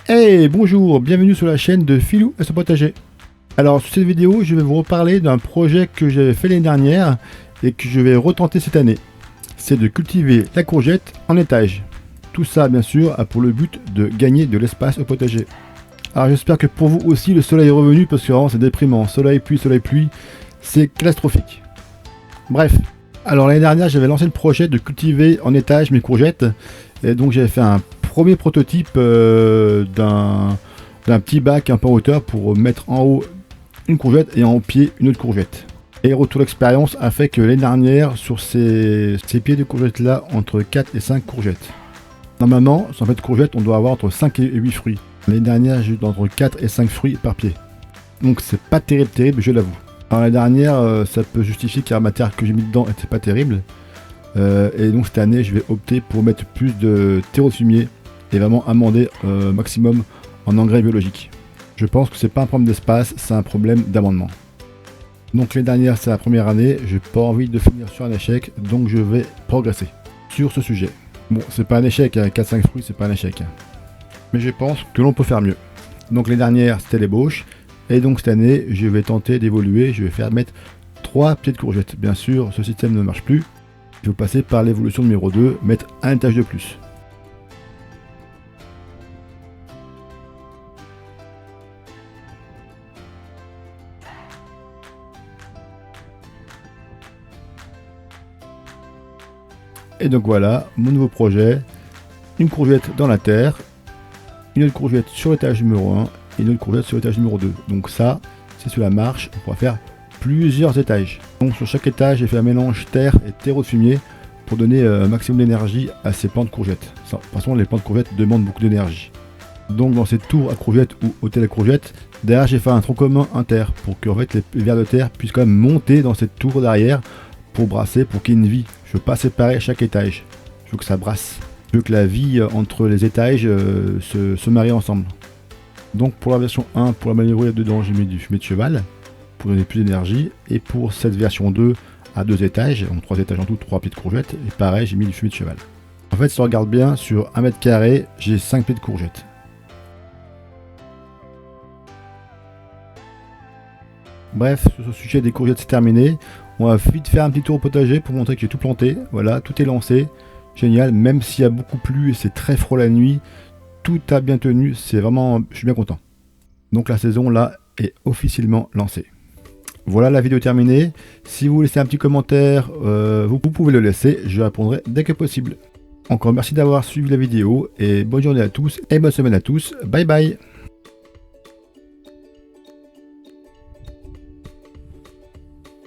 Hey, bonjour, bienvenue sur la chaîne de Philou et son potager. Alors sur cette vidéo, je vais vous reparler d'un projet que j'avais fait l'année dernière et que je vais retenter cette année. C'est de cultiver la courgette en étage. Tout ça, bien sûr, a pour le but de gagner de l'espace au potager. Alors j'espère que pour vous aussi, le soleil est revenu parce que vraiment c'est déprimant. Soleil, pluie, c'est catastrophique. Bref, alors l'année dernière, j'avais lancé le projet de cultiver en étage mes courgettes. Et donc j'avais fait un premier prototype d'un petit bac un peu en hauteur pour mettre en haut une courgette et en pied une autre courgette. Et retour d'expérience a fait que l'année dernière, sur ces pieds de courgettes là, entre 4 et 5 courgettes. Normalement, sur un pied de courgette, on doit avoir entre 5 et 8 fruits. L'année dernière, j'ai eu entre 4 et 5 fruits par pied. Donc c'est pas terrible, je l'avoue. Alors l'année dernière, ça peut justifier car la matière que j'ai mis dedans était pas terrible. Et donc cette année, je vais opter pour mettre plus de terreau de fumier et vraiment amender maximum en engrais biologiques. Je pense que c'est pas un problème d'espace, c'est un problème d'amendement. Donc l'année dernière, c'est la première année, j'ai pas envie de finir sur un échec, donc je vais progresser sur ce sujet. Bon, c'est pas un échec, hein, 4-5 fruits, c'est pas un échec. Hein. Mais je pense que l'on peut faire mieux. Donc l'année dernière, c'était l'ébauche, et donc cette année, je vais tenter d'évoluer, je vais faire mettre 3 pieds de courgettes. Bien sûr, ce système ne marche plus. Je vais passer par l'évolution numéro 2, mettre un étage de plus. Et donc voilà, mon nouveau projet, une courgette dans la terre, une autre courgette sur l'étage numéro 1 et une autre courgette sur l'étage numéro 2. Donc ça, c'est sur la marche, on pourra faire plusieurs étages. Donc sur chaque étage, j'ai fait un mélange terre et terreau de fumier pour donner un maximum d'énergie à ces plantes courgettes. De toute façon, les plantes courgettes demandent beaucoup d'énergie. Donc dans cette tour à courgettes ou hôtel à courgettes, derrière j'ai fait un tronc commun inter pour que en fait, les vers de terre puissent quand même monter dans cette tour derrière pour brasser, pour qu'il y ait une vie. Je veux pas séparer chaque étage, je veux que ça brasse. Je veux que la vie entre les étages se marie ensemble. Donc pour la version 1, pour l'améliorer dedans, j'ai mis du fumier de cheval pour donner plus d'énergie. Et pour cette version 2, à 2 étages, donc 3 étages en tout, 3 pieds de courgettes, et pareil, j'ai mis du fumier de cheval. En fait, si on regarde bien, sur 1 mètre carré, j'ai 5 pieds de courgettes. Bref, sur ce sujet des courgettes, c'est terminé. On va vite faire un petit tour au potager pour montrer que j'ai tout planté. Voilà, tout est lancé. Génial, même s'il y a beaucoup plu et c'est très froid la nuit, tout a bien tenu, c'est vraiment, je suis bien content. Donc la saison là est officiellement lancée. Voilà, la vidéo terminée. Si vous laissez un petit commentaire, vous pouvez le laisser, je répondrai dès que possible. Encore merci d'avoir suivi la vidéo et bonne journée à tous et bonne semaine à tous. Bye bye.